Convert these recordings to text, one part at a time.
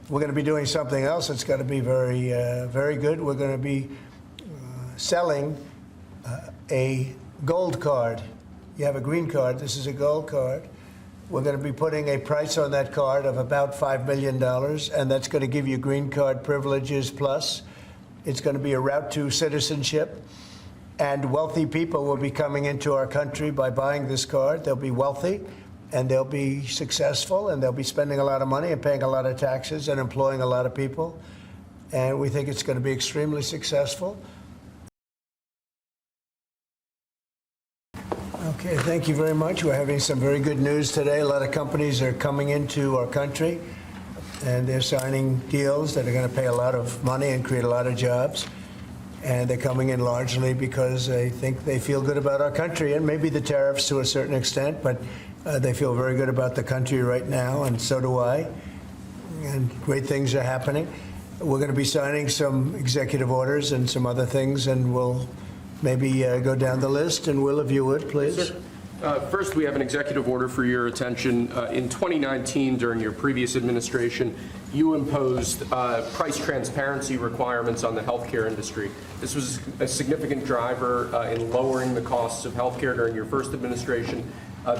we're going to be doing something else that's going to be very, very good. We're going to be selling a gold card. You have a green card. This is a gold card. We're going to be putting a price on that card of about $5 million, and that's going to give you green card privileges plus. It's going to be a route to citizenship, and wealthy people will be coming into our country by buying this card. They'll be wealthy, and they'll be successful, and they'll be spending a lot of money and paying a lot of taxes and employing a lot of people. And we think it's going to be extremely successful. Okay, thank you very much. We're having some very good news today. A lot of companies are coming into our country, and they're signing deals that are going to pay a lot of money and create a lot of jobs. And they're coming in largely because they think they feel good about our country, and maybe the tariffs to a certain extent, but they feel very good about the country right now, and so do I. And great things are happening. We're going to be signing some executive orders and some other things, and we'll maybe go down the list. And Will, if you would, please. Yes, sir. First, we have an executive order for your attention. In 2019, during your previous administration, you imposed price transparency requirements on the healthcare industry. This was a significant driver in lowering the costs of healthcare during your first administration.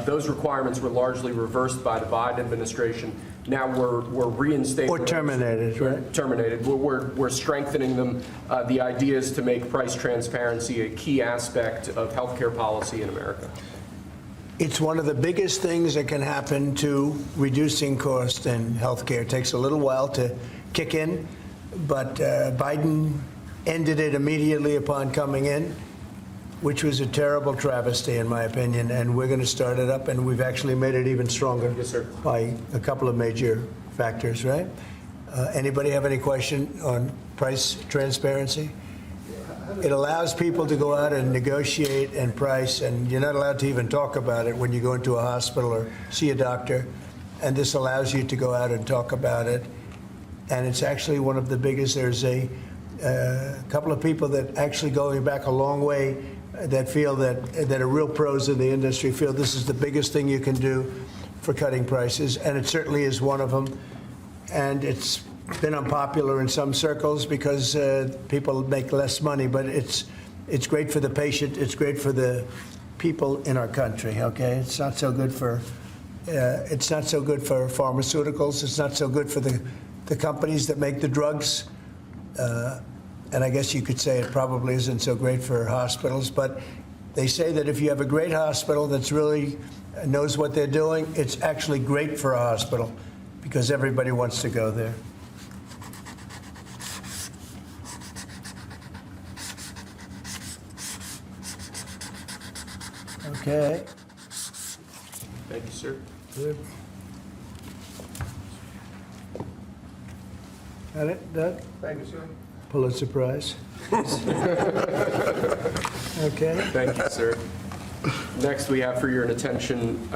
Those requirements were largely reversed by the Biden administration. Now we're reinstating or terminated, right? Terminated. We're strengthening them. The idea is to make price transparency a key aspect of healthcare policy in America. It's one of the biggest things that can happen to reducing cost in healthcare. It takes a little while to kick in, but Biden ended it immediately upon coming in, which was a terrible travesty, in my opinion, and we're going to start it up, and we've actually made it even stronger. Yes, sir. By a couple of major factors, right? Anybody have any question on price transparency? It allows people to go out and negotiate and price, and you're not allowed to even talk about it when you go into a hospital or see a doctor, and this allows you to go out and talk about it, and it's actually one of the biggest. There's a couple of people that actually going back a long way that feel that are real pros in the industry feel this is the biggest thing you can do for cutting prices, and it certainly is one of them. And it's been unpopular in some circles because people make less money, but it's great for the patient. It's great for the people in our country. Okay, it's not so good for pharmaceuticals. It's not so good for the companies that make the drugs. And I guess you could say it probably isn't so great for hospitals, but they say that if you have a great hospital that's really knows what they're doing, it's actually great for a hospital because everybody wants to go there. Okay. Thank you, sir. Good. Got it, Doug? Thank you, sir. Pulitzer Prize. Okay. Thank you, sir. Next, we have for your attention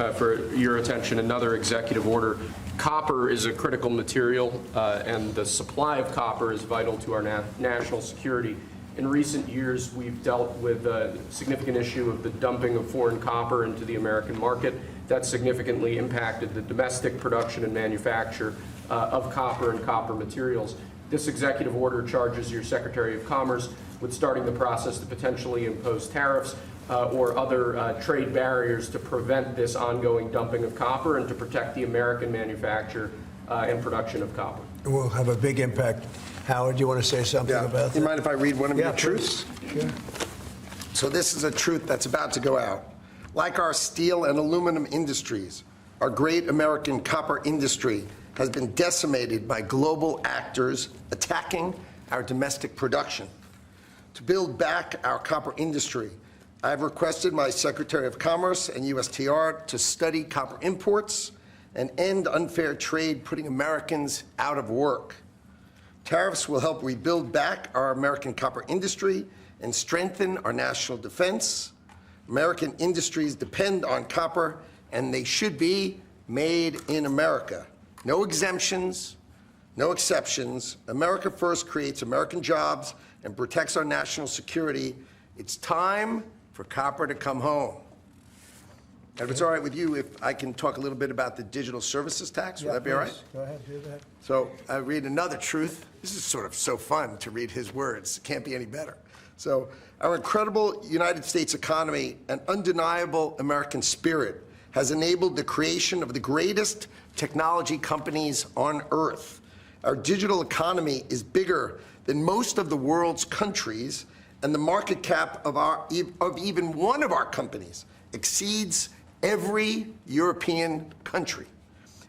another executive order. Copper is a critical material, and the supply of copper is vital to our national security. In recent years, we've dealt with a significant issue of the dumping of foreign copper into the American market. That significantly impacted the domestic production and manufacture of copper and copper materials. This executive order charges your Secretary of Commerce with starting the process to potentially impose tariffs or other trade barriers to prevent this ongoing dumping of copper and to protect the American manufacture and production of copper. It will have a big impact. Howard, do you want to say something about that? Do you mind if I read one of your truths? Sure. So this is a truth that's about to go out. Like our steel and aluminum industries, our great American copper industry has been decimated by global actors attacking our domestic production. To build back our copper industry, I've requested my Secretary of Commerce and USTR to study copper imports and end unfair trade, putting Americans out of work. Tariffs will help rebuild back our American copper industry and strengthen our national defense. American industries depend on copper, and they should be made in America. No exemptions, no exceptions. America first creates American jobs and protects our national security. It's time for copper to come home. And if it's all right with you, if I can talk a little bit about the digital services tax, would that be all right? Please, go ahead, do that. So I read another truth. This is sort of so fun to read his words. It can't be any better. So our incredible United States economy and undeniable American spirit has enabled the creation of the greatest technology companies on earth. Our digital economy is bigger than most of the world's countries, and the market cap of even one of our companies exceeds every European country.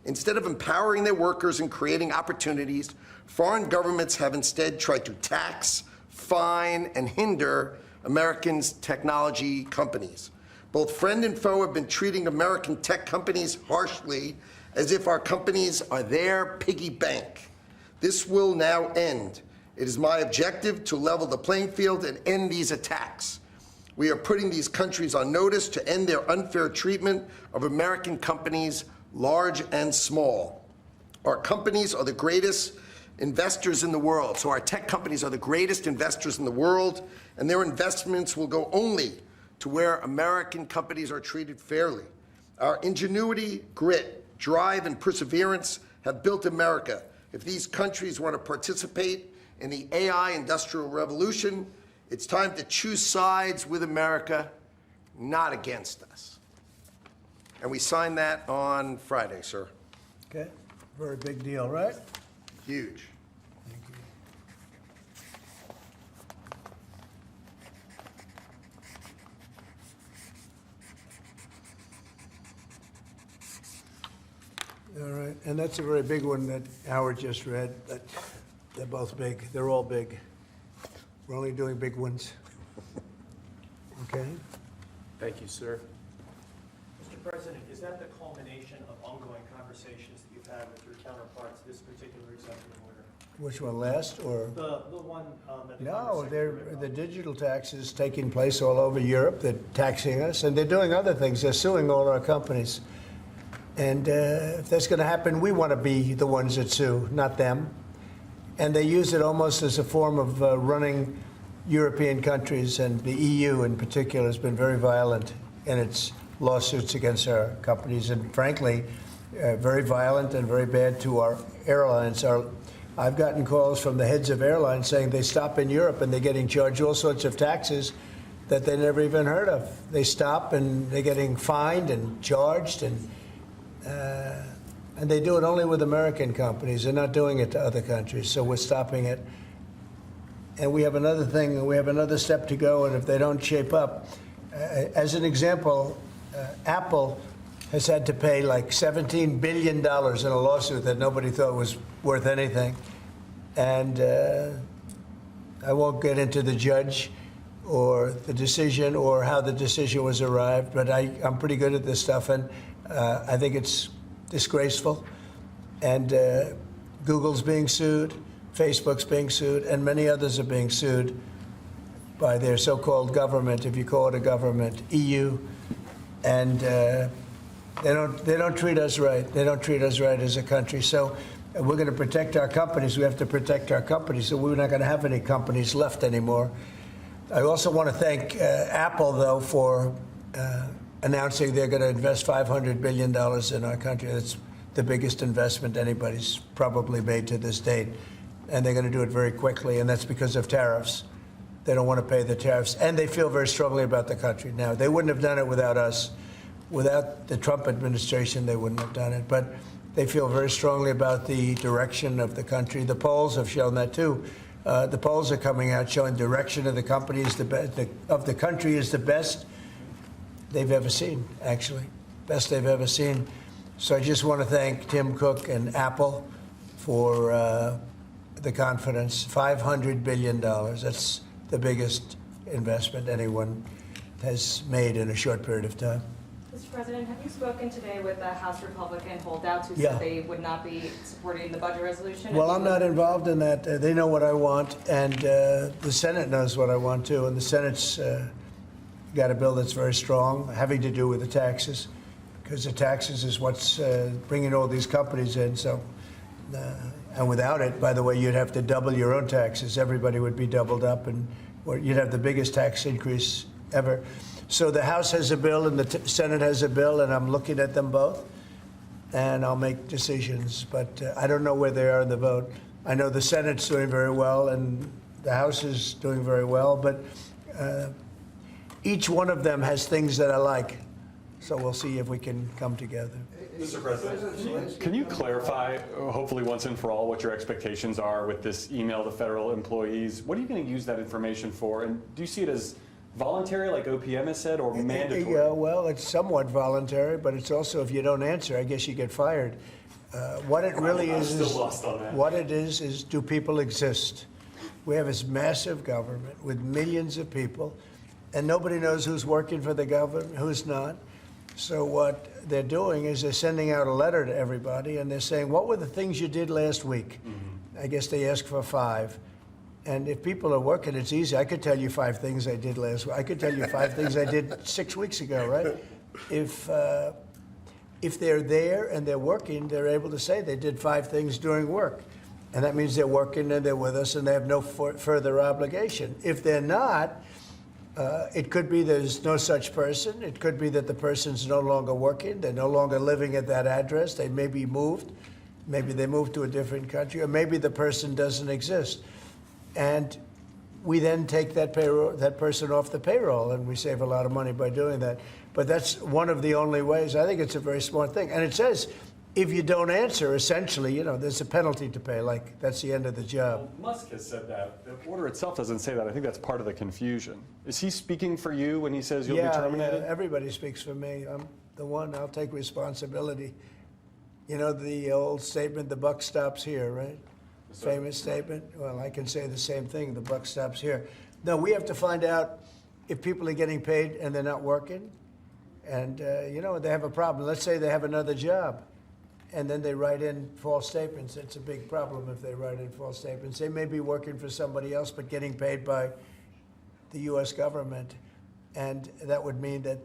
Instead of empowering their workers and creating opportunities, foreign governments have instead tried to tax, fine, and hinder Americans' technology companies. Both friend and foe have been treating American tech companies harshly, as if our companies are their piggy bank. This will now end. It is my objective to level the playing field and end these attacks. We are putting these countries on notice to end their unfair treatment of American companies, large and small. Our companies are the greatest investors in the world. So our tech companies are the greatest investors in the world, and their investments will go only to where American companies are treated fairly. Our ingenuity, grit, drive, and perseverance have built America. If these countries want to participate in the AI industrial revolution, it's time to choose sides with America, not against us. And we signed that on Friday, sir. Okay, very big deal, right? Huge. All right, and that's a very big one that Howard just read. But they're both big. They're all big. We're only doing big ones. Okay? Thank you, sir. Mr. President, is that the culmination of ongoing conversations that you've had with your counterparts, this particular executive order? Which one, last or? The one that the No, Congress Secretary the digital tax is taking place all over Europe. They're taxing us, and they're doing other things. They're suing all our companies. And if that's going to happen, we want to be the ones that sue, not them. And they use it almost as a form of running European countries, and the EU in particular has been very violent in its lawsuits against our companies, and frankly, very violent and very bad to our airlines. I've gotten calls from the heads of airlines saying they stop in Europe and they're getting charged all sorts of taxes that they never even heard of. They stop and they're getting fined and charged, and they do it only with American companies. They're not doing it to other countries, so we're stopping it. And we have another thing, we have another step to go, and if they don't shape up, as an example, Apple has had to pay like $17 billion in a lawsuit that nobody thought was worth anything. And I won't get into the judge or the decision or how the decision was arrived, but I'm pretty good at this stuff, and I think it's disgraceful. And Google's being sued, Facebook's being sued, and many others are being sued by their so-called government, if you call it a government, EU, and they don't treat us right. They don't treat us right as a country. So we're going to protect our companies. We have to protect our companies. So we're not going to have any companies left anymore. I also want to thank Apple, though, for announcing they're going to invest $500 billion in our country. That's the biggest investment anybody's probably made to this date. And they're going to do it very quickly, and that's because of tariffs. They don't want to pay the tariffs, and they feel very strongly about the country. Now, they wouldn't have done it without us. Without the Trump administration, they wouldn't have done it. But they feel very strongly about the direction of the country. The polls have shown that, too. The polls are coming out showing direction of the company is of the country is the best they've ever seen, actually. Best they've ever seen. So I just want to thank Tim Cook and Apple for the confidence. $500 billion. That's the biggest investment anyone has made in a short period of time. Mr. President, have you spoken today with the House Republican holdouts who Yeah. said they would not be supporting the budget resolution? Well, I'm not involved in that. They know what I want, and the Senate knows what I want, too. And the Senate's got a bill that's very strong, having to do with the taxes, because the taxes is what's bringing all these companies in. So, and without it, by the way, you'd have to double your own taxes. Everybody would be doubled up, and you'd have the biggest tax increase ever. So the House has a bill and the Senate has a bill, and I'm looking at them both, and I'll make decisions. But I don't know where they are in the vote. I know the Senate's doing very well, and the House is doing very well, but each one of them has things that I like. So we'll see if we can come together. Mr. President, can you clarify, hopefully once and for all, what your expectations are with this email to federal employees? What are you going to use that information for? And do you see it as voluntary, like OPM has said, or mandatory? Yeah, well, it's somewhat voluntary, but it's also, if you don't answer, I guess you get fired. What it really I'm is, still lost on that. what it is do people exist? We have this massive government with millions of people, and nobody knows who's working for the government, who's not. So what they're doing is they're sending out a letter to everybody, and they're saying, what were the things you did last week? I guess they ask for 5. And if people are working, it's easy. I could tell you 5 things I did last week. I could tell you 5 things I did 6 weeks ago, right? If they're there and they're working, they're able to say they did 5 things during work. And that means they're working and they're with us and they have no further obligation. If they're not, it could be there's no such person. It could be that the person's no longer working. They're no longer living at that address. They may be moved. Maybe they moved to a different country, or maybe the person doesn't exist. And we then take that person off the payroll, and we save a lot of money by doing that. But that's one of the only ways. I think it's a very smart thing. And it says, if you don't answer, essentially, there's a penalty to pay. Like, that's the end of the job. Well, Musk has said that. The order itself doesn't say that. I think that's part of the confusion. Is he speaking for you when he says you'll be terminated? Yeah, everybody speaks for me. I'm the one. I'll take responsibility. You know the old statement, the buck stops here, right? Famous statement. Well, I can say the same thing. The buck stops here. No, we have to find out if people are getting paid and they're not working, and they have a problem. Let's say they have another job, and then they write in false statements. It's a big problem if they write in false statements. They may be working for somebody else, but getting paid by the U.S. government, and that would mean that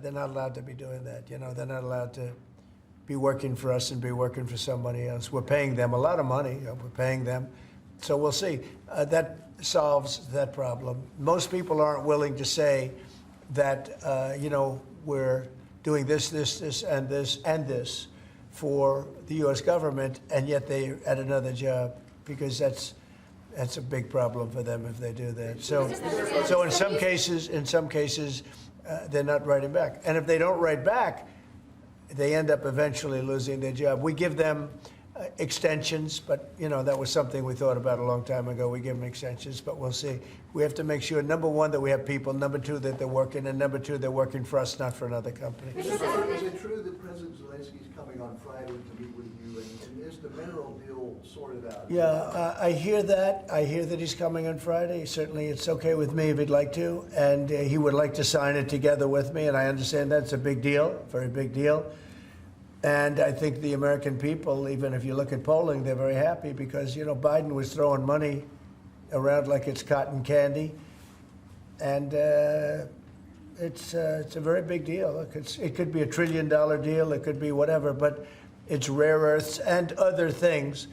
they're not allowed to be doing that. They're not allowed to be working for us and be working for somebody else. We're paying them a lot of money. We're paying them. So we'll see. That solves that problem. Most people aren't willing to say that, we're doing this, and this, and this for the U.S. government, and yet they're at another job, because that's a big problem for them if they do that. So in some cases, they're not writing back. And if they don't write back, they end up eventually losing their job. We give them extensions, but that was something we thought about a long time ago. We give them extensions, but we'll see. We have to make sure, number one, that we have people, number two, that they're working, and number two, they're working for us, not for another company. Is it true that President Zelensky is coming on Friday to meet with you, and is the mineral deal sorted out? Yeah, I hear that. I hear that he's coming on Friday. Certainly, it's okay with me if he'd like to, and he would like to sign it together with me, and I understand that's a big deal, very big deal. And I think the American people, even if you look at polling, they're very happy because, Biden was throwing money around like it's cotton candy. And it's a very big deal. Look, it could be $1 trillion deal. It could be whatever, but it's rare earths and other things.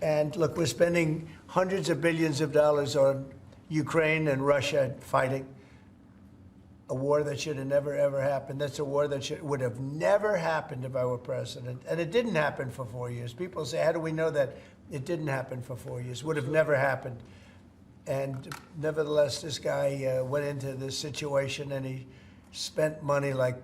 And look, we're spending hundreds of billions of dollars on Ukraine and Russia fighting. A war that should have never, ever happened. That's a war that would have never happened if I were president. And it didn't happen for 4 years. People say, how do we know that? It didn't happen for 4 years. Would have never happened. And nevertheless, this guy went into this situation and he spent money like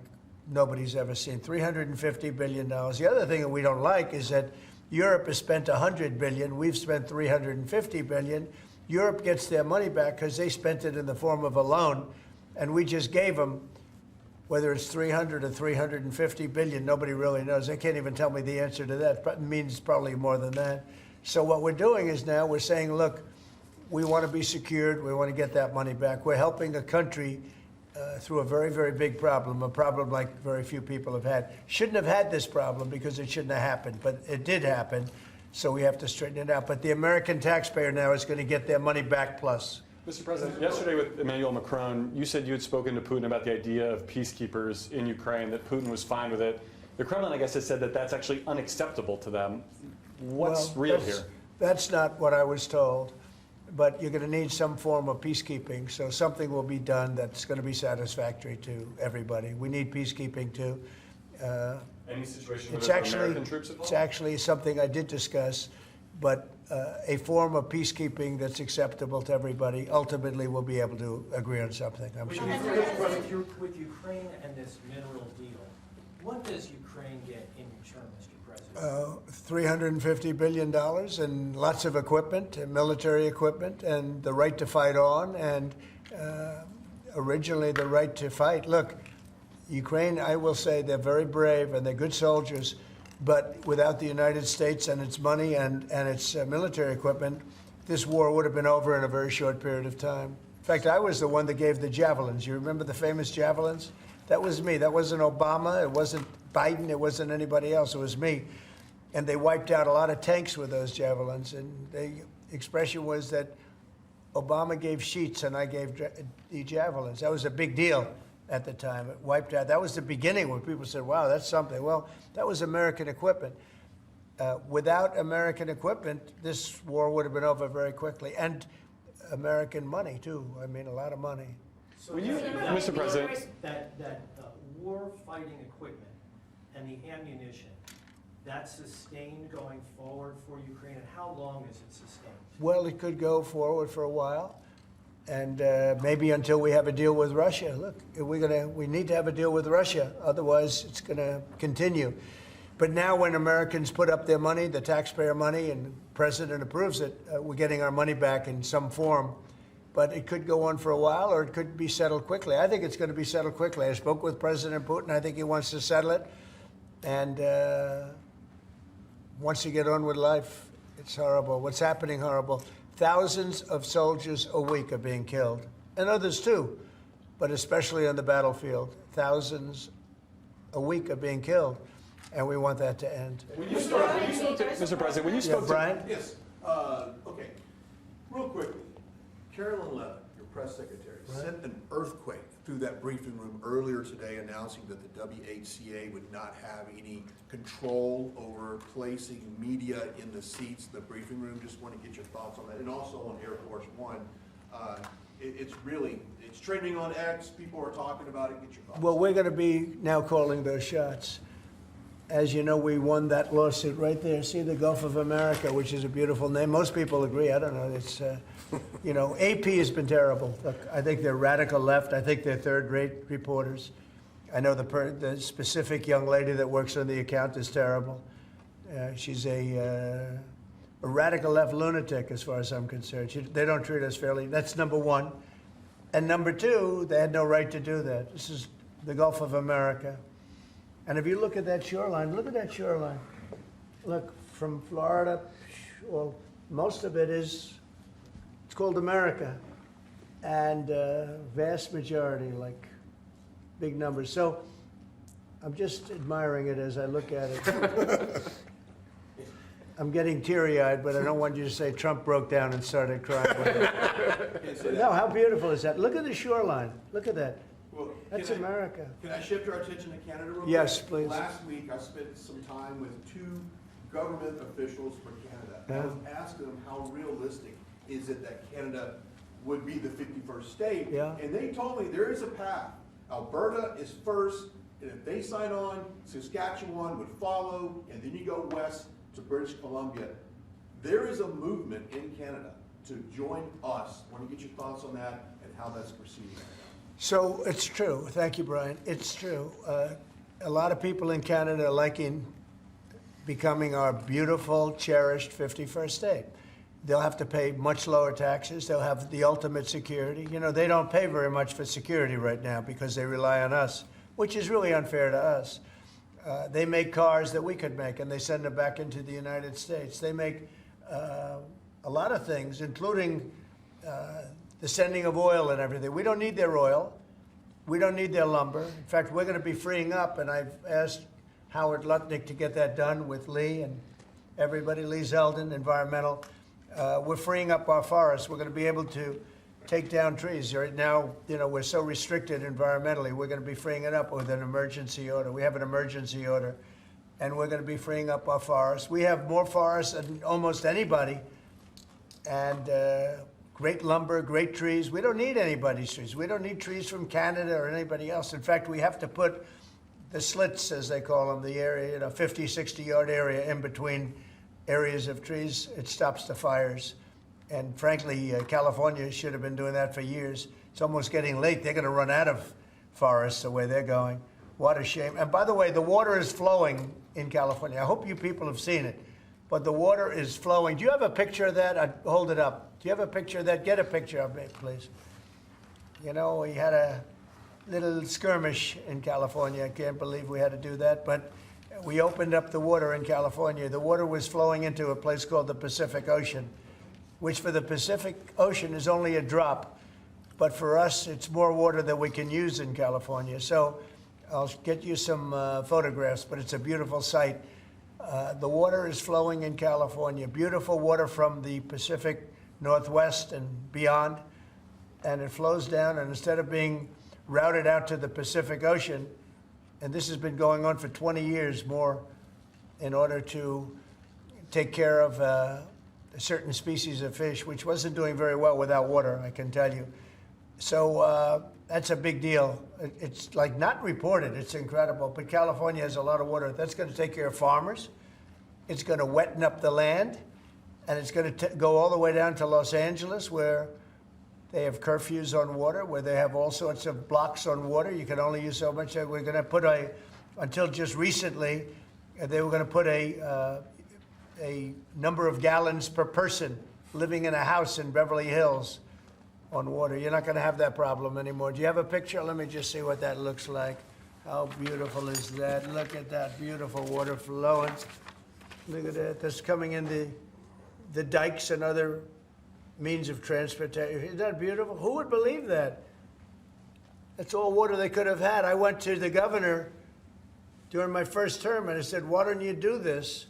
nobody's ever seen, $350 billion. The other thing that we don't like is that Europe has spent $100 billion. We've spent $350 billion. Europe gets their money back because they spent it in the form of a loan. And we just gave them, whether it's 300 or 350 billion, nobody really knows. They can't even tell me the answer to that. It means probably more than that. So what we're doing is now we're saying, look, we want to be secured. We want to get that money back. We're helping a country through a very, very big problem, a problem like very few people have had. Shouldn't have had this problem because it shouldn't have happened, but it did happen. So we have to straighten it out. But the American taxpayer now is going to get their money back plus. Mr. President, yesterday with Emmanuel Macron, you said you had spoken to Putin about the idea of peacekeepers in Ukraine, that Putin was fine with it. The Kremlin, I guess, has said that that's actually unacceptable to them. What's real here? That's not what I was told. but you're going to need some form of peacekeeping. So something will be done that's going to be satisfactory to everybody. We need peacekeeping too. Any situation where It's there's actually, American troops involved? it's actually something I did discuss, but a form of peacekeeping that's acceptable to everybody, ultimately we'll be able to agree on something, I'm sure. With Ukraine and this mineral deal, what does Ukraine get in return, Mr. President? $350 billion and lots of equipment, and military equipment, and the right to fight on, and originally the right to fight. Look, Ukraine, I will say, they're very brave and they're good soldiers, but without the United States and its money and its military equipment, this war would have been over in a very short period of time. In fact, I was the one that gave the javelins. You remember the famous javelins? That was me. That wasn't Obama. It wasn't Biden. It wasn't anybody else. It was me. And they wiped out a lot of tanks with those javelins. And the expression was that Obama gave sheets and I gave the javelins. That was a big deal at the time. It wiped out. That was the beginning when people said, wow, that's something. Well, that was American equipment. Without American equipment, this war would have been over very quickly. And American money, too. I mean, a lot of money. So Will you, that- Mr. President? That war-fighting equipment and the ammunition, that's sustained going forward for Ukraine, and how long is it sustained? Well, it could go forward for a while, and maybe until we have a deal with Russia. Look, we need to have a deal with Russia, otherwise it's going to continue. But now when Americans put up their money, the taxpayer money, and the president approves it, we're getting our money back in some form. But it could go on for a while, or it could be settled quickly. I think it's going to be settled quickly. I spoke with President Putin. I think he wants to settle it, and wants to get on with life. It's horrible. What's happening, horrible. Thousands of soldiers a week are being killed, and others too, but especially on the battlefield. Thousands a week are being killed, and we want that to end. Mr. President, when you spoke to Brian? Yes, okay. Real quickly, Carolyn Levin, your press secretary, sent an earthquake through that briefing room earlier today announcing that the WHCA would not have any control over placing media in the seats in the briefing room. Just want to get your thoughts on that. And also on Air Force One, it's trending on X. People are talking about it. Get your thoughts. Well, we're going to be now calling those shots. As you know, we won that lawsuit right there. See the Gulf of America, which is a beautiful name. Most people agree. I don't know. It's, you know, AP has been terrible. Look, I think they're radical left. I think they're third-rate reporters. I know the specific young lady that works on the account is terrible. She's a radical left lunatic, as far as I'm concerned. They don't treat us fairly. That's number one. And number two, they had no right to do that. This is the Gulf of America. And if you look at that shoreline, look at that shoreline. Look, from Florida, well, most of it is, it's called America. And vast majority, like big numbers. So I'm just admiring it as I look at it. I'm getting teary-eyed, but I don't want you to say Trump broke down and started crying. No, how beautiful is that? Look at the shoreline. Look at that. Well, That's America. Can I shift our attention to Canada real quick? Yes, please. Last week, I spent some time with two government officials for Canada. And I was asking them how realistic is it that Canada would be the 51st state? Yeah. And they told me there is a path. Alberta is first, and if they sign on, Saskatchewan would follow, and then you go west to British Columbia. There is a movement in Canada to join us. I want to get your thoughts on that and how that's proceeding right now. So it's true. Thank you, Brian. It's true. A lot of people in Canada are liking becoming our beautiful, cherished 51st state. They'll have to pay much lower taxes. They'll have the ultimate security. You know, they don't pay very much for security right now because they rely on us, which is really unfair to us. They make cars that we could make, and they send them back into the United States. They make a lot of things, including the sending of oil and everything. We don't need their oil. We don't need their lumber. In fact, we're going to be freeing up, and I've asked Howard Lutnick to get that done with Lee and everybody, Lee Zeldin, environmental. We're freeing up our forests. We're going to be able to take down trees. Right now, you know, we're so restricted environmentally. We're going to be freeing it up with an emergency order. We have an emergency order, and we're going to be freeing up our forests. We have more forests than almost anybody, and great lumber, great trees. We don't need anybody's trees. We don't need trees from Canada or anybody else. In fact, we have to put the slits, as they call them, the area, 50, 60-yard area in between areas of trees. It stops the fires. And frankly, California should have been doing that for years. It's almost getting late. They're going to run out of forests the way they're going. What a shame. And by the way, the water is flowing in California. I hope you people have seen it. But the water is flowing. Do you have a picture of that? Hold it up. Do you have a picture of that? Get a picture of it, please. You know, we had a little skirmish in California. I can't believe we had to do that. But we opened up the water in California. The water was flowing into a place called the Pacific Ocean, which for the Pacific Ocean is only a drop. But for us, it's more water than we can use in California. So I'll get you some photographs, but it's a beautiful sight. The water is flowing in California. Beautiful water from the Pacific Northwest and beyond. And it flows down, and instead of being routed out to the Pacific Ocean, and this has been going on for 20 years more in order to take care of a certain species of fish, which wasn't doing very well without water, I can tell you. So that's a big deal. It's like not reported. It's incredible. But California has a lot of water. That's going to take care of farmers. It's going to wetten up the land. And it's going to go all the way down to Los Angeles, where they have curfews on water, where they have all sorts of blocks on water. You can only use so much. We're going to put until just recently, they were going to put a number of gallons per person living in a house in Beverly Hills on water. You're not going to have that problem anymore. Do you have a picture? Let me just see what that looks like. How beautiful is that? Look at that beautiful water flowing. Look at that. That's coming in the dikes and other means of transportation. Isn't that beautiful? Who would believe that? That's all water they could have had. I went to the governor during my first term and I said, why don't you do this?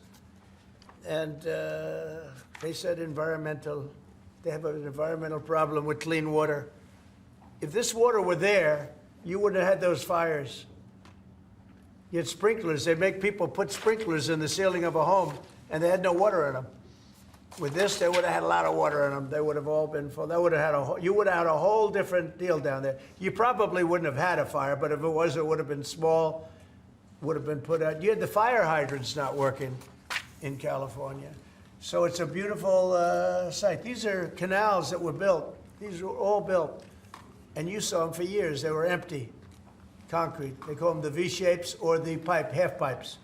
And they said they have an environmental problem with clean water. If this water were there, you wouldn't have had those fires. You had sprinklers. They make people put sprinklers in the ceiling of a home, and they had no water in them. With this, they would have had a lot of water in them. They would have all been full. That would have had you would have had a whole different deal down there. You probably wouldn't have had a fire, but if it was, it would have been small, would have been put out. You had the fire hydrants not working in California. So it's a beautiful site. These are canals that were built. These were all built. And you saw them for years. They were empty, concrete. They call them the V-shapes or the half pipes.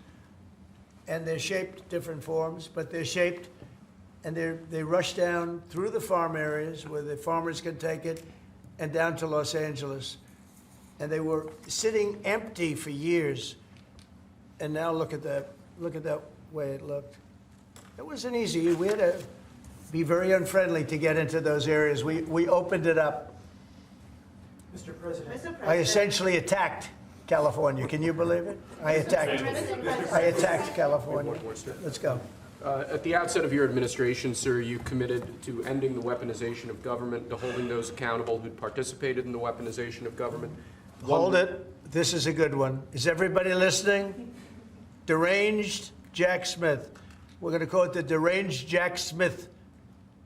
And they're shaped different forms, but they're shaped, and they rush down through the farm areas where the farmers can take it and down to Los Angeles. And they were sitting empty for years. And now look at that way it looked. It wasn't easy. We had to be very unfriendly to get into those areas. We opened it up. Mr. President. I essentially attacked California. Can you believe it? I attacked California. Let's go. At the outset of your administration, sir, you committed to ending the weaponization of government, to holding those accountable who participated in the weaponization of government. Hold it. This is a good one. Is everybody listening? Deranged Jack Smith. We're going to call it the Deranged Jack Smith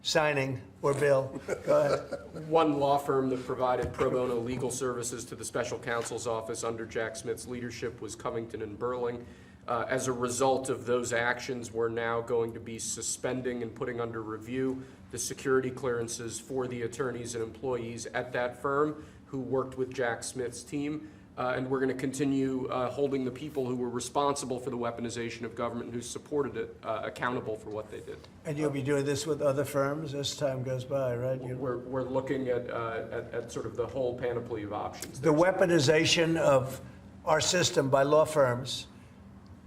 signing or bill. Go ahead. One law firm that provided pro bono legal services to the special counsel's office under Jack Smith's leadership was Covington and Burling. As a result of those actions, we're now going to be suspending and putting under review the security clearances for the attorneys and employees at that firm who worked with Jack Smith's team. And we're going to continue holding the people who were responsible for the weaponization of government and who supported it accountable for what they did. And you'll be doing this with other firms as time goes by, right? We're looking at sort of the whole panoply of options. The weaponization of our system by law firms,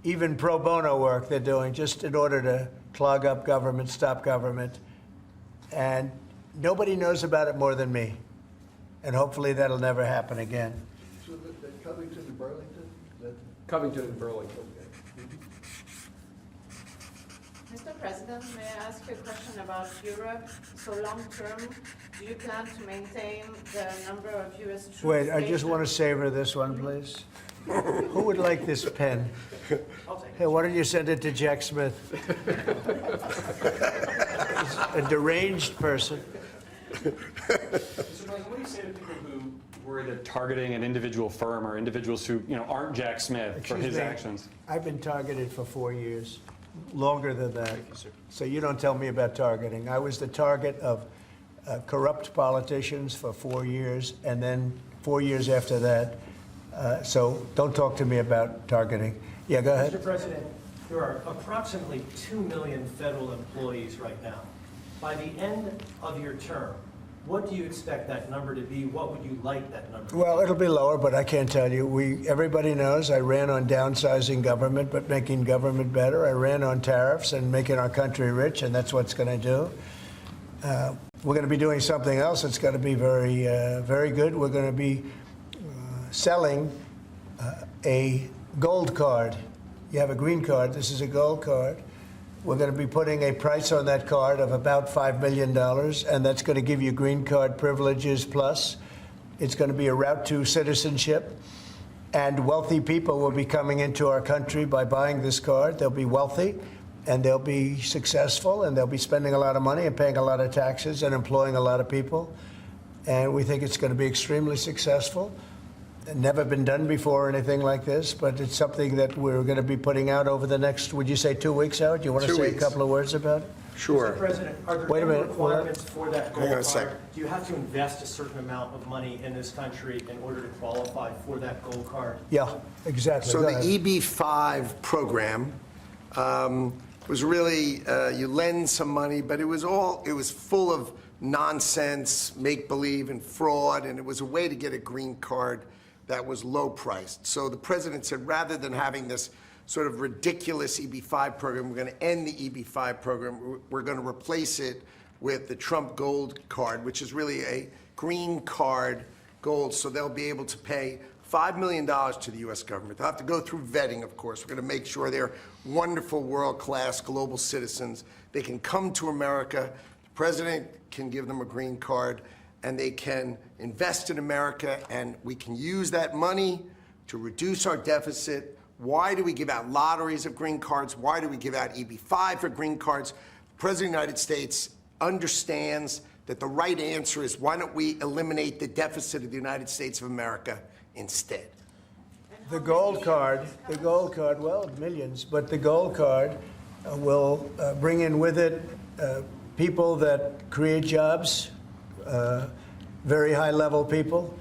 even pro bono work they're doing just in order to clog up government, stop government. And nobody knows about it more than me. And hopefully that'll never happen again. So that Covington and Burlington? Covington and Burlington. Mr. President, may I ask you a question about Europe? So long term, do you plan to maintain the number of U.S. troops? Wait, I just stationed- want to savor this one, please. Who would like this pen? I'll take it. Hey, why don't you send it to Jack Smith? A deranged person. Mr. President, what do you say to people who worry that targeting an individual firm or individuals who, aren't Jack Smith for Excuse his me, actions? I've been targeted for 4 years, longer than that. So you don't tell me about targeting. I was the target of corrupt politicians for 4 years, and then 4 years after that. So don't talk to me about targeting. Yeah, go ahead. Mr. President, there are approximately 2 million federal employees right now. By the end of your term, what do you expect that number to be? What would you like that number to be? Well, it'll be lower, but I can't tell you. Everybody knows I ran on downsizing government, but making government better. I ran on tariffs and making our country rich, and that's what's going to do. We're going to be doing something else that's going to be very, very good. We're going to be selling a gold card. You have a green card. This is a gold card. We're going to be putting a price on that card of about $5 million, and that's going to give you green card privileges plus. It's going to be a route to citizenship, and wealthy people will be coming into our country by buying this card. They'll be wealthy, and they'll be successful, and they'll be spending a lot of money and paying a lot of taxes and employing a lot of people. And we think it's going to be extremely successful. Never been done before or anything like this, but it's something that we're going to be putting out over the next, would you say 2 weeks out? Do you want to 2 say weeks. a couple of words about it? Sure. Mr. President, are there Wait a any minute, hold on. requirements for that Hang on gold a second. card? Do you have to invest a certain amount of money in this country in order to qualify for that gold card? Yeah, exactly. So Go the ahead. EB5 program was really, you lend some money, but it was full of nonsense, make-believe, and fraud, and it was a way to get a green card that was low-priced. So the president said, rather than having this sort of ridiculous EB5 program, we're going to end the EB5 program. We're going to replace it with the Trump Gold Card, which is really a green card gold, so they'll be able to pay $5 million to the U.S. government. They'll have to go through vetting, of course. We're going to make sure they're wonderful, world-class global citizens. They can come to America. The president can give them a green card, and they can invest in America, and we can use that money to reduce our deficit. Why do we give out lotteries of green cards? Why do we give out EB5 for green cards? The President of the United States understands that the right answer is, why don't we eliminate the deficit of the United States of America instead? The gold card, well, millions, but the gold card will bring in with it people that create jobs, very high-level people.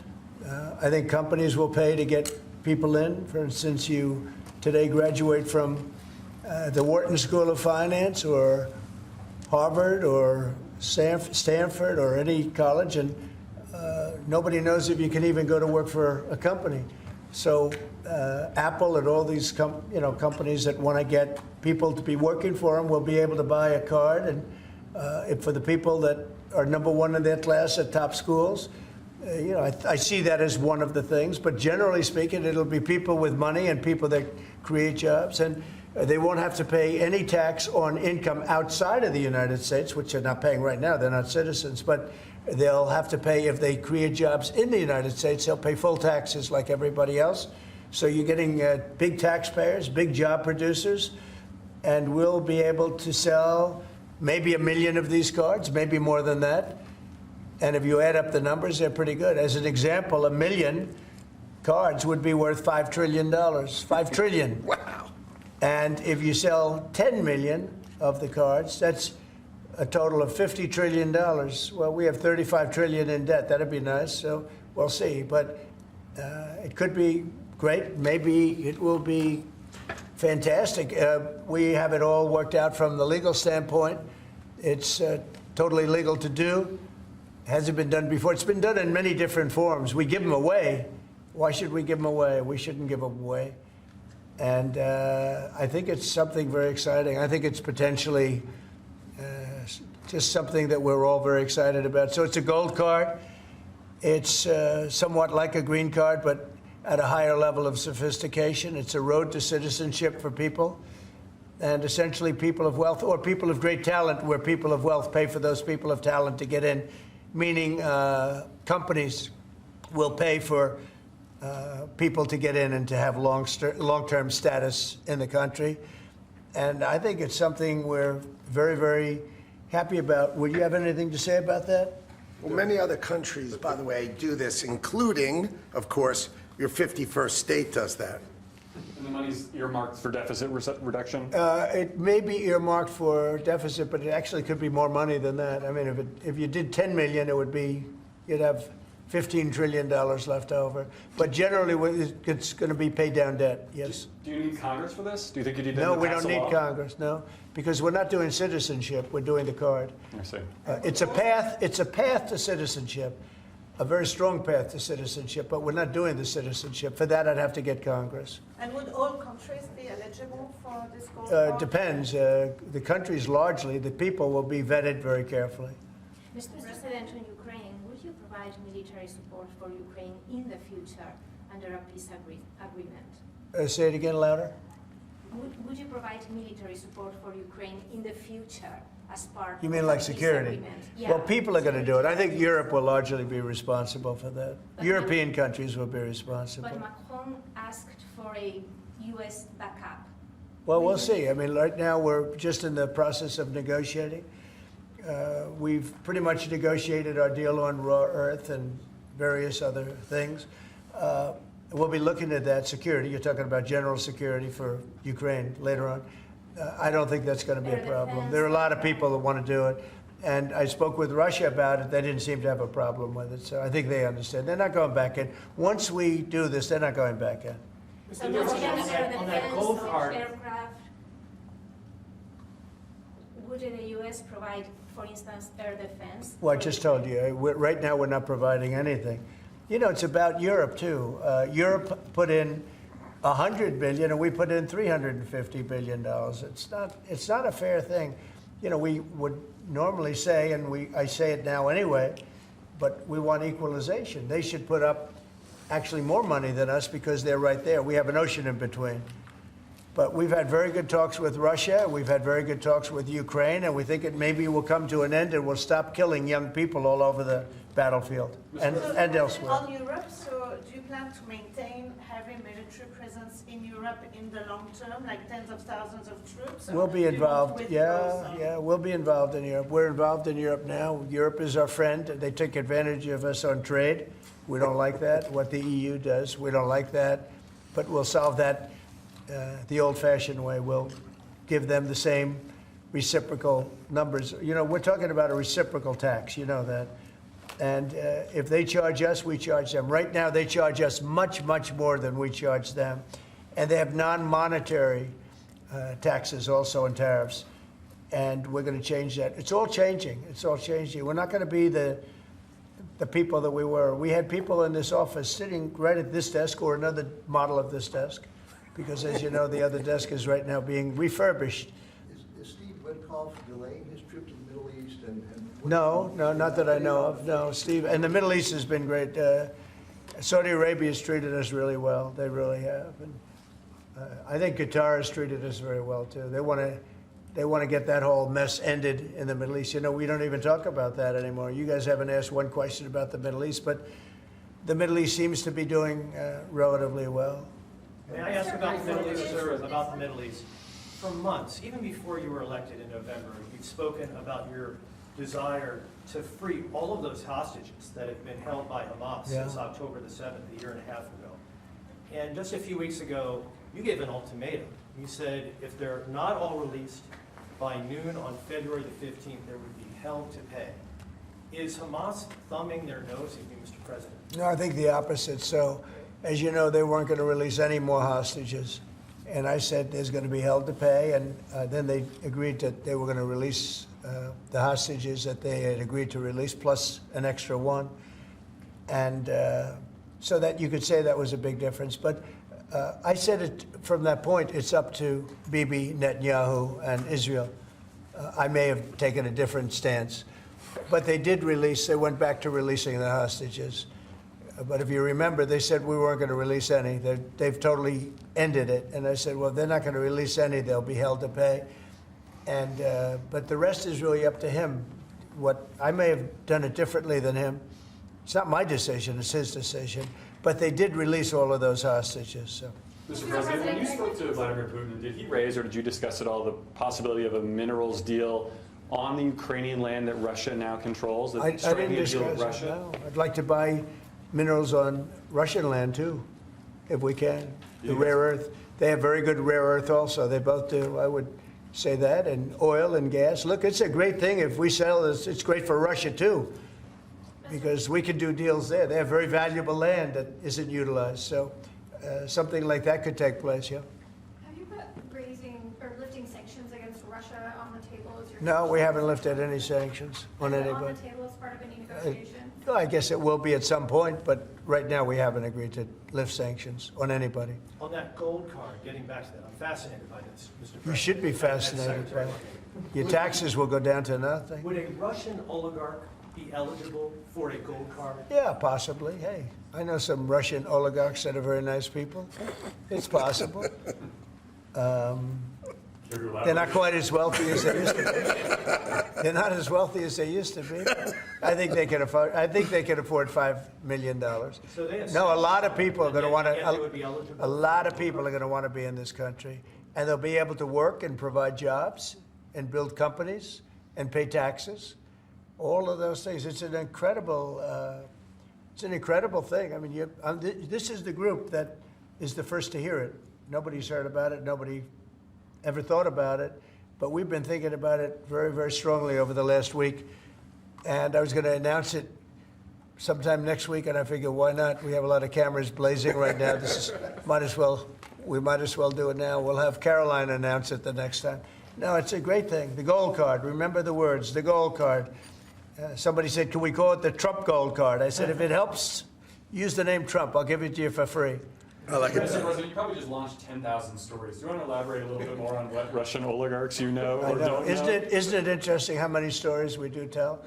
I think companies will pay to get people in. For instance, you today graduate from the Wharton School of Finance or Harvard or Stanford or any college, and nobody knows if you can even go to work for a company. So Apple and all these companies that want to get people to be working for them will be able to buy a card, and for the people that are number one in their class at top schools, I see that as one of the things. But generally speaking, it'll be people with money and people that create jobs, and they won't have to pay any tax on income outside of the United States, which they're not paying right now. They're not citizens, but they'll have to pay if they create jobs in the United States. They'll pay full taxes like everybody else. So you're getting big taxpayers, big job producers, and we'll be able to sell maybe 1 million of these cards, maybe more than that. And if you add up the numbers, they're pretty good. As an example, 1 million cards would be worth $5 trillion. $5 trillion. Wow. And if you sell 10 million of the cards, that's a total of $50 trillion. Well, we have 35 trillion in debt. That'd be nice. So we'll see. But it could be great. Maybe it will be fantastic. We have it all worked out from the legal standpoint. It's totally legal to do. Hasn't been done before. It's been done in many different forms. We give them away. Why should we give them away? We shouldn't give them away. And I think it's something very exciting. I think it's potentially just something that we're all very excited about. So it's a gold card. It's somewhat like a green card, but at a higher level of sophistication. It's a road to citizenship for people. And essentially people of wealth or people of great talent, where people of wealth pay for those people of talent to get in, meaning companies will pay for people to get in and to have long-term status in the country. And I think it's something we're very, very happy about. Would you have anything to say about that? Well, many other countries, by the way, do this, including, of course, your 51st state does that. And the money's earmarked for deficit reduction? It may be earmarked for deficit, but it actually could be more money than that. I mean, if you did 10 million, you'd have $15 trillion left over. But generally, it's going to be paid down debt, yes. Do you need Congress for this? Do you think you need them No, to we pass don't a need law? Congress, no, because we're not doing citizenship, we're doing the card. I see. It's a path to citizenship, a very strong path to citizenship, but we're not doing the citizenship. For that, I'd have to get Congress. And would all countries be eligible for this gold card? Depends. The countries largely, the people will be vetted very carefully. Mr. President, on Ukraine, would you provide military support for Ukraine in the future under a peace agreement? Say it again louder. Would you provide military support for Ukraine in the future as part You mean of like a peace security? agreement? Yeah. Well, people are going to do it. I think Europe will largely be responsible for that. But European countries will be responsible. But Macron asked for a U.S. backup. Well, we'll see. I mean, right now, we're just in the process of negotiating. We've pretty much negotiated our deal on raw earth and various other things. We'll be looking at that security. You're talking about general security for Ukraine later on. I don't think that's going to be a problem. There are a lot of people that want to do it. And I spoke with Russia about it. They didn't seem to have a problem with it. So I think they understand. They're not going back in. Once we do this, they're not going back in. So Mr. would you President, consider on that defense gold of card, aircraft? Would the U.S. provide, for instance, air defense? Well, I just told you, right now we're not providing anything. You know, it's about Europe, too. Europe put in $100 billion, and we put in $350 billion. It's not a fair thing. You know, we would normally say, and I say it now anyway, but we want equalization. They should put up actually more money than us because they're right there. We have an ocean in between. But we've had very good talks with Russia. We've had very good talks with Ukraine, and we think it maybe will come to an end and we'll stop killing young people all over the battlefield and elsewhere. On Europe, so do you plan to maintain having military presence in Europe in the long term, like tens of thousands of troops? or We'll be you won't involved. withdraw some? Yeah, we'll be involved in Europe. We're involved in Europe now. Europe is our friend. They took advantage of us on trade. We don't like that, what the EU does. We don't like that. But we'll solve that the old-fashioned way. We'll give them the same reciprocal numbers. You know, we're talking about a reciprocal tax. You know that. And if they charge us, we charge them. Right now, they charge us much, much more than we charge them. And they have non-monetary taxes also and tariffs. And we're going to change that. It's all changing. It's all changing. We're not going to be the people that we were. We had people in this office sitting right at this desk or another model of this desk. Because, as you know, the other desk is right now being refurbished. Is Steve Witkoff delaying his trip to the Middle East? No, not that I know of. No, Steve. And the Middle East has been great. Saudi Arabia has treated us really well. They really have. And I think Qatar has treated us very well, too. They want to get that whole mess ended in the Middle East. You know, we don't even talk about that anymore. You guys haven't asked one question about the Middle East, but the Middle East seems to be doing relatively well. May I ask about the Middle East, sir, about the Middle East? For months, even before you were elected in November, you've spoken about your desire to free all of those hostages that have been held by Hamas since October the 7th, a year and a half ago. And just a few weeks ago, you gave an ultimatum. You said if they're not all released by noon on February the 15th, there would be hell to pay. Is Hamas thumbing their nose at you, Mr. President? No, I think the opposite. So, as you know, they weren't going to release any more hostages. And I said there's going to be hell to pay. And then they agreed that they were going to release the hostages that they had agreed to release, plus an extra one. And so that you could say that was a big difference. But I said it from that point, it's up to Bibi Netanyahu and Israel. I may have taken a different stance. But they did release, they went back to releasing the hostages. But if you remember, they said we weren't going to release any. They've totally ended it. And I said, well, they're not going to release any. They'll be held to pay. And but the rest is really up to him. What I may have done it differently than him. It's not my decision. It's his decision. But they did release all of those hostages. So. Mr. President, when you spoke to Vladimir Putin, did he raise or did you discuss at all the possibility of a minerals deal on the Ukrainian land that Russia now controls? I didn't discuss it, no. I'd like to buy minerals on Russian land too, if we can. The rare earth. They have very good rare earth also. They both do. I would say that. And oil and gas. Look, it's a great thing. If we sell this, it's great for Russia too, because we can do deals there. They have very valuable land that isn't utilized. So something like that could take place, yeah. Have you put raising or lifting sanctions against Russia on the table as your No, we haven't lifted any sanctions on Is it anybody. on the table as part of any negotiation? Well, I guess it will be at some point, but right now we haven't agreed to lift sanctions on anybody. On that gold card, getting back to that, I'm fascinated by this, Mr. President. You should be And fascinated by Secretary. it. Your taxes will go down to nothing. Would a Russian oligarch be eligible for a gold card? Yeah, possibly. Hey, I know some Russian oligarchs that are very nice people. It's possible. They're not quite as wealthy as they used to be. They're not as wealthy as they used to be. I think they can afford. I think they can afford $5 million. So they have No, a lot of people are going to want Yet they would be to. eligible A lot of people are going to want to be in this country, and they'll be able to work and provide jobs and build companies and pay taxes. All of those things. It's an incredible. It's an incredible thing. I mean, this is the group that is the first to hear it. Nobody's heard about it. Nobody ever thought about it, but we've been thinking about it very, very strongly over the last week. And I was going to announce it sometime next week, and I figured, why not? We have a lot of cameras blazing right now. We might as well do it now. We'll have Caroline announce it the next time. No, it's a great thing. The gold card. Remember the words, the gold card. Somebody said, can we call it the Trump gold card? I said, if it helps, use the name Trump. I'll give it to you for free. I like it. Mr. President, you probably just launched 10,000 stories. Do you want to elaborate a little bit more on what Russian oligarchs you know I or know. don't know? Isn't it interesting how many stories we do tell?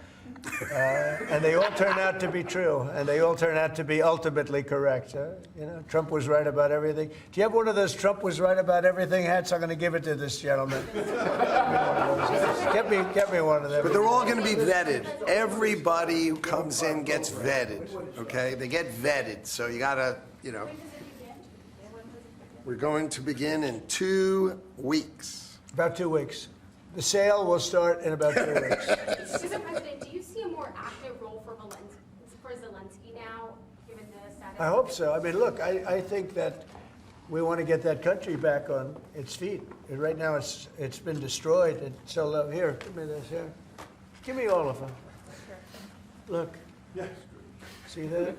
And they all turn out to be true, and they all turn out to be ultimately correct. You know, Trump was right about everything. Do you have one of those Trump was right about everything hats? I'm going to give it to this gentleman. Get me one of them. But they're all going to be vetted. Everybody who comes in gets vetted, okay? They get vetted, so you got to, you know. We're going to begin in 2 weeks. About 2 weeks. The sale will start in about 2 weeks. Mr. President, do you see a more active role for Zelensky now, given the status? I hope so. I mean, look, I think that we want to get that country back on its feet. And right now, it's been destroyed. And so, here, give me this here. Give me all of them. Look. See that?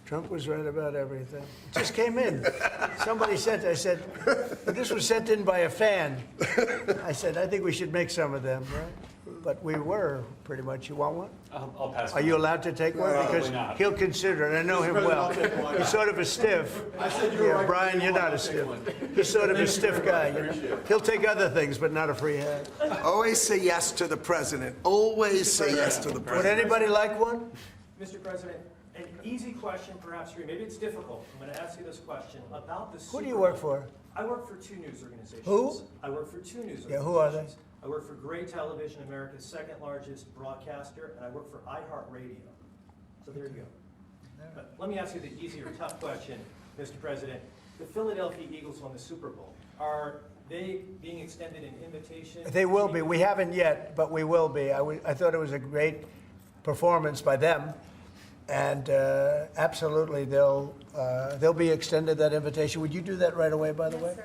Trump was right about everything. It just came in. Somebody sent, I said, this was sent in by a fan. I said, I think we should make some of them, right? But we were, pretty much. You want one? I'll pass. Are you allowed to take one? Because not. he'll consider it. I know him well. He's sort of a stiff. I said you were right. Brian, you're not a stiff. He's sort of a stiff guy. You know? He'll take other things, but not a free hand. Always say yes to the president. Always say yes to the Would president. anybody like one? Mr. President, an easy question perhaps for you. Maybe it's difficult. I'm going to ask you this question about the Who do you work for? I work for 2 news organizations. Who? I work for 2 news organizations. Yeah, who are they? I work for Gray Television, America's second largest broadcaster, and I work for iHeartRadio. So there you go. But let me ask you the easier, tough question, Mr. President. The Philadelphia Eagles won the Super Bowl. Are they being extended an invitation? They will be. We haven't yet, but we will be. I thought it was a great performance by them. And absolutely, they'll be extended that invitation. Would you do that right away, by the way?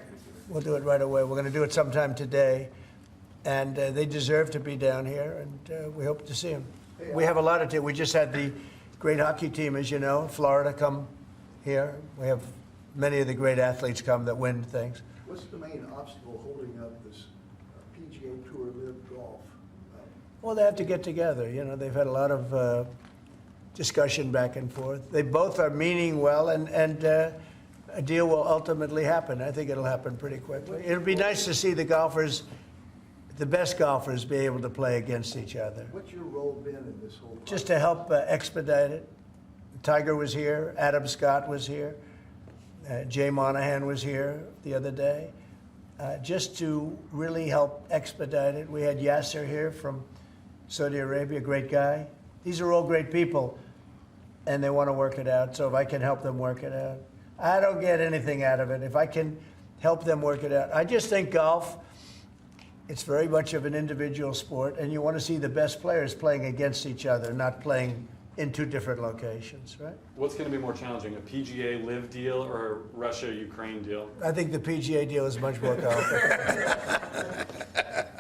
We'll do it right away. We're going to do it sometime today. And they deserve to be down here, and we hope to see them. We have a lot of teams. We just had the great hockey team, as you know, Florida come here. We have many of the great athletes come that win things. What's the main obstacle holding up this PGA Tour Live Golf? Well, they have to get together. You know, they've had a lot of discussion back and forth. They both are meaning well, and a deal will ultimately happen. I think it'll happen pretty quickly. It'll be nice to see the golfers, the best golfers, be able to play against each other. What's your role been in this whole process? Just to help expedite it. Tiger was here. Adam Scott was here. Jay Monahan was here the other day. Just to really help expedite it. We had Yasser here from Saudi Arabia, great guy. These are all great people, and they want to work it out. So if I can help them work it out, I don't get anything out of it. If I can help them work it out. I just think golf It's very much of an individual sport, and you want to see the best players playing against each other, not playing in two different locations, right? What's going to be more challenging, a PGA Live deal or a Russia-Ukraine deal? I think the PGA deal is much more complicated.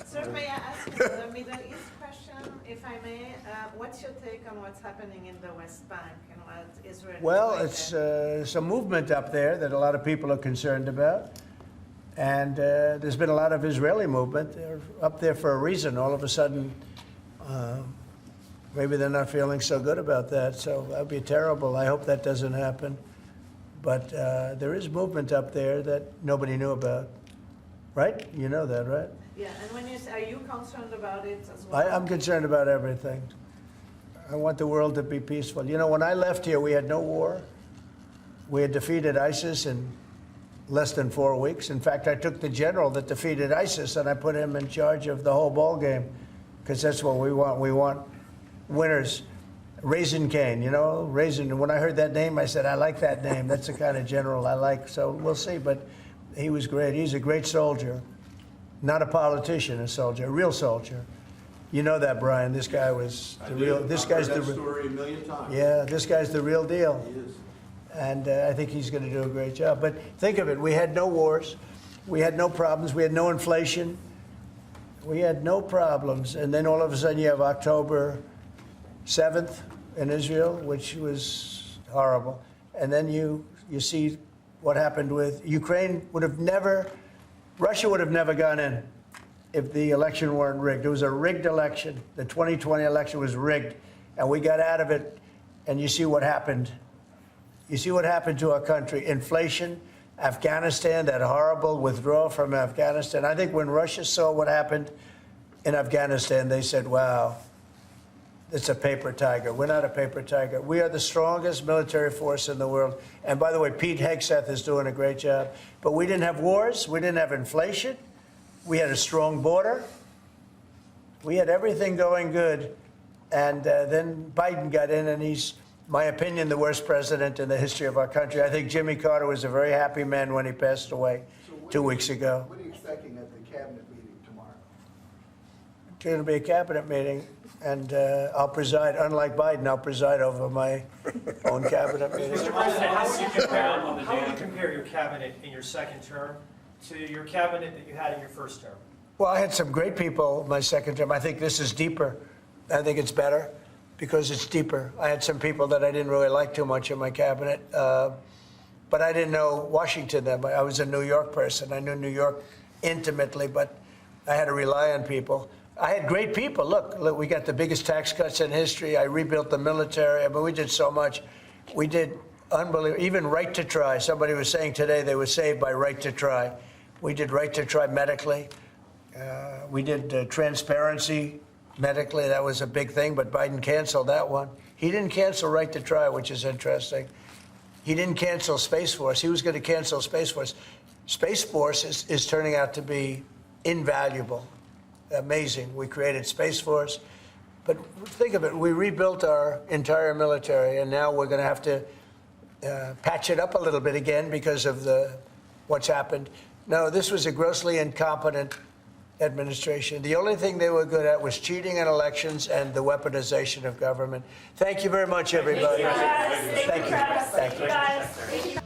Sir, may I ask you the Middle East question, if I may? What's your take on what's happening in the West Bank and what Israel is Well, doing it's there? some movement up there that a lot of people are concerned about. And there's been a lot of Israeli movement. They're up there for a reason. All of a sudden, maybe they're not feeling so good about that. So that would be terrible. I hope that doesn't happen. But there is movement up there that nobody knew about. Right? You know that, right? Yeah, and when you say, are you concerned about it as well? I'm concerned about everything. I want the world to be peaceful. You know, when I left here, we had no war. We had defeated ISIS in less than 4 weeks. In fact, I took the general that defeated ISIS and I put him in charge of the whole ball game, because that's what we want. We want winners. Raisin Cane, you know, Raisin. When I heard that name, I said, I like that name. That's the kind of general I like. So we'll see. But he was great. He's a great soldier. Not a politician, a soldier, a real soldier. You know that, Brian. This guy was the real. This guy's the. I've heard that story a million times. Yeah, this guy's the real deal. He is. And I think he's going to do a great job. But think of it. We had no wars. We had no problems. We had no inflation. We had no problems. And then all of a sudden you have October 7th in Israel, which was horrible. And then you see what happened with Ukraine. Russia would have never gone in if the election weren't rigged. It was a rigged election. The 2020 election was rigged. And we got out of it. And you see what happened. You see what happened to our country. Inflation, Afghanistan, that horrible withdrawal from Afghanistan. I think when Russia saw what happened in Afghanistan, they said, wow, it's a paper tiger. We're not a paper tiger. We are the strongest military force in the world. And by the way, Pete Hegseth is doing a great job. But we didn't have wars. We didn't have inflation. We had a strong border. We had everything going good. And then Biden got in, and he's, my opinion, the worst president in the history of our country. I think Jimmy Carter was a very happy man when he passed away 2 weeks ago. What are you expecting at the cabinet meeting tomorrow? It's going to be a cabinet meeting, and I'll preside. Unlike Biden, I'll preside over my own cabinet meeting. Mr. President, how would you compare your cabinet in your second term to your cabinet that you had in your first term? Well, I had some great people my second term. I think this is deeper. I think it's better because it's deeper. I had some people that I didn't really like too much in my cabinet, but I didn't know Washington then. I was a New York person. I knew New York intimately, but I had to rely on people. I had great people. Look, we got the biggest tax cuts in history. I rebuilt the military. I mean, we did so much. We did unbelievable. Even right to try. Somebody was saying today they were saved by right to try. We did right to try medically. We did transparency medically. That was a big thing, but Biden canceled that one. He didn't cancel right to try, which is interesting. He didn't cancel Space Force. He was going to cancel Space Force. Space Force is turning out to be invaluable. Amazing. We created Space Force. But think of it. We rebuilt our entire military, and now we're going to have to patch it up a little bit again because of what's happened. No, this was a grossly incompetent administration. The only thing they were good at was cheating in elections and the weaponization of government. Thank you very much, everybody. Thank you, guys. Thank you. Thank you, guys.